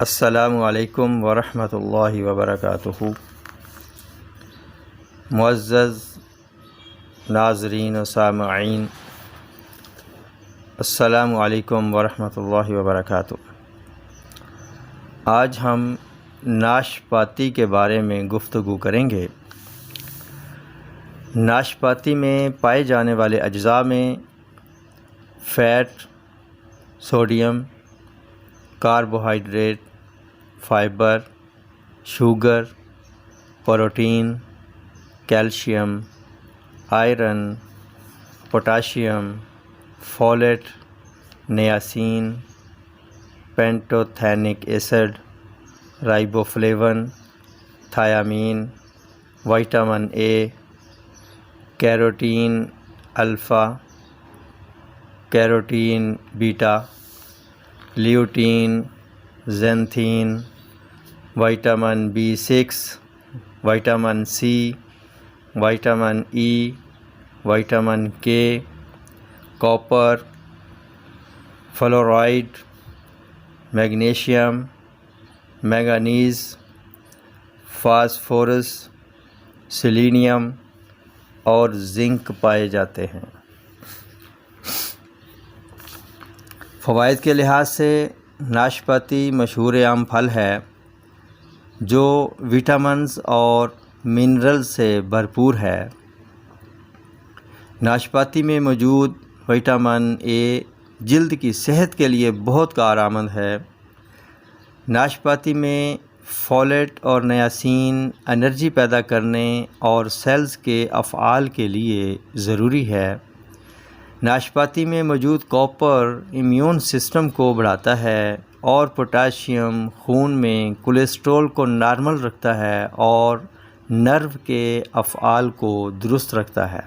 السلام علیکم ورحمۃ اللہ وبرکاتہ۔ معزز ناظرین و سامعین، السلام علیکم ورحمۃ اللہ وبرکاتہ۔ آج ہم ناشپاتی کے بارے میں گفتگو کریں گے۔ ناشپاتی میں پائے جانے والے اجزاء میں fat, sodium, carbohydrate, fibre, sugar, protein, calcium, iron, potassium, folate, niacin, pantothenic acid, riboflavin, thiamine, vitamin A, carotene alpha, carotene beta, lutein, zeaxanthin, vitamin B6، vitamin C, vitamin E, vitamin K, copper, fluoride, magnesium, manganese, phosphorus, selenium اور zinc پائے جاتے ہیں۔ فوائد کے لحاظ سے ناشپاتی مشہور عام پھل ہے جو وٹامنز اور منرل سے بھرپور ہے۔ ناشپاتی میں موجود وٹامن اے جلد کی صحت کے لیے بہت کارآمد ہے۔ ناشپاتی میں فولیٹ اور نیاسین انرجی پیدا کرنے اور سیلز کے افعال کے لیے ضروری ہے۔ ناشپاتی میں موجود کاپر امیون سسٹم کو بڑھاتا ہے اور پوٹاشیم خون میں کولیسٹرول کو نارمل رکھتا ہے اور نرو کے افعال کو درست رکھتا ہے۔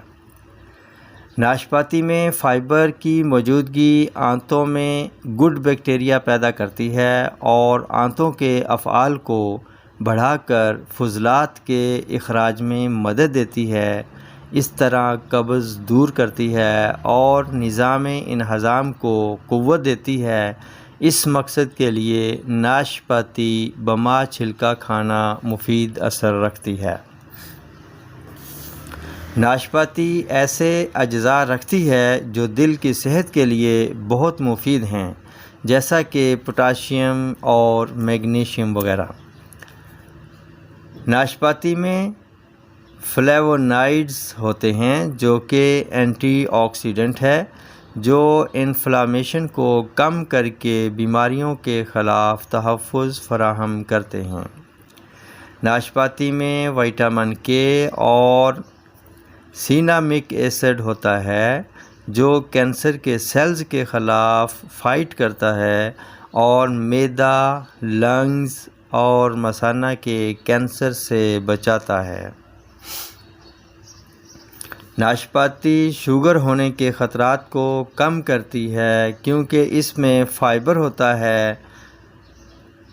ناشپاتی میں فائبر کی موجودگی آنتوں میں گڈ بیکٹیریا پیدا کرتی ہے اور آنتوں کے افعال کو بڑھا کر فضلات کے اخراج میں مدد دیتی ہے۔ اس طرح قبض دور کرتی ہے اور نظام انہضام کو قوت دیتی ہے۔ اس مقصد کے لیے ناشپاتی بما چھلکا کھانا مفید اثر رکھتی ہے۔ ناشپاتی ایسے اجزاء رکھتی ہے جو دل کی صحت کے لیے بہت مفید ہیں، جیسا کہ پوٹاشیم اور میگنیشیم وغیرہ۔ ناشپاتی میں فلیوونائڈز ہوتے ہیں جو کہ اینٹی آکسیڈنٹ ہے جو انفلامیشن کو کم کر کے بیماریوں کے خلاف تحفظ فراہم کرتے ہیں۔ ناشپاتی میں وٹامن کے اور سینامک ایسڈ ہوتا ہے جو کینسر کے سیلز کے خلاف فائٹ کرتا ہے اور معدہ، لنگز اور مثانہ کے کینسر سے بچاتا ہے۔ ناشپاتی شوگر ہونے کے خطرات کو کم کرتی ہے کیونکہ اس میں فائبر ہوتا ہے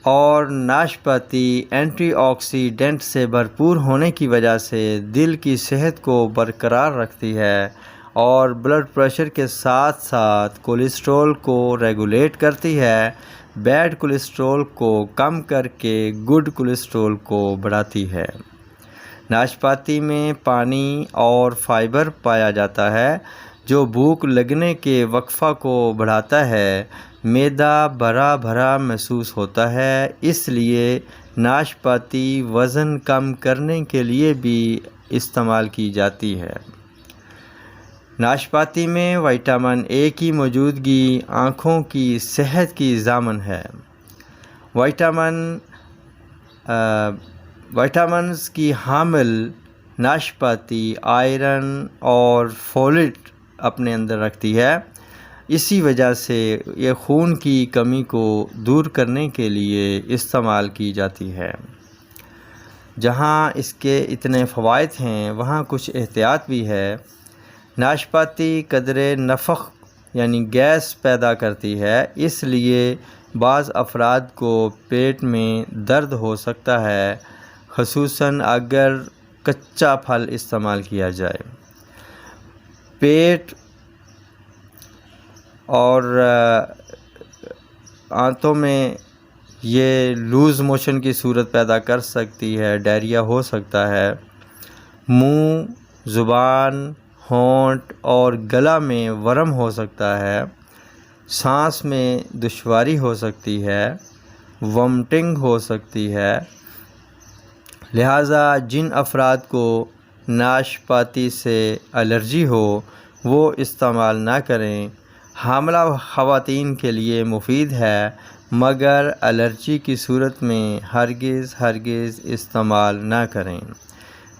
اور ناشپاتی اینٹی آکسیڈنٹ سے بھرپور ہونے کی وجہ سے دل کی صحت کو برقرار رکھتی ہے اور بلڈ پریشر کے ساتھ ساتھ کولیسٹرول کو ریگولیٹ کرتی ہے۔ بیڈ کولیسٹرول کو کم کر کے گڈ کولیسٹرول کو بڑھاتی ہے۔ ناشپاتی میں پانی اور فائبر پایا جاتا ہے جو بھوک لگنے کے وقفہ کو بڑھاتا ہے۔ معدہ بھرا بھرا محسوس ہوتا ہے، اس لیے ناشپاتی وزن کم کرنے کے لیے بھی استعمال کی جاتی ہے۔ ناشپاتی میں وٹامن اے کی موجودگی آنکھوں کی صحت کی ضامن ہے۔ وٹامنز کی حامل ناشپاتی آئرن اور فولیٹ اپنے اندر رکھتی ہے، اسی وجہ سے یہ خون کی کمی کو دور کرنے کے لیے استعمال کی جاتی ہے۔ جہاں اس کے اتنے فوائد ہیں وہاں کچھ احتیاط بھی ہے۔ ناشپاتی قدرے نفخ یعنی گیس پیدا کرتی ہے، اس لیے بعض افراد کو پیٹ میں درد ہو سکتا ہے، خصوصاً اگر کچا پھل استعمال کیا جائے۔ پیٹ اور آنتوں میں یہ لوز موشن کی صورت پیدا کر سکتی ہے، ڈائریا ہو سکتا ہے۔ منہ، زبان، ہونٹ اور گلا میں ورم ہو سکتا ہے۔ سانس میں دشواری ہو سکتی ہے، ومٹنگ ہو سکتی ہے۔ لہٰذا جن افراد کو ناشپاتی سے الرجی ہو وہ استعمال نہ کریں۔ حاملہ خواتین کے لیے مفید ہے مگر الرجی کی صورت میں ہرگز استعمال نہ کریں۔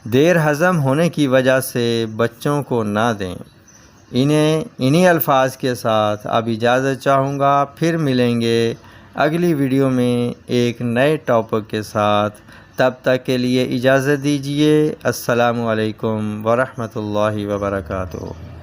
دیر ہضم ہونے کی وجہ سے بچوں کو نہ دیں۔ انہی الفاظ کے ساتھ اب اجازت چاہوں گا، پھر ملیں گے اگلی ویڈیو میں ایک نئے ٹاپک کے ساتھ۔ تب تک کے لیے اجازت دیجیے۔ السلام علیکم ورحمۃ اللہ وبرکاتہ۔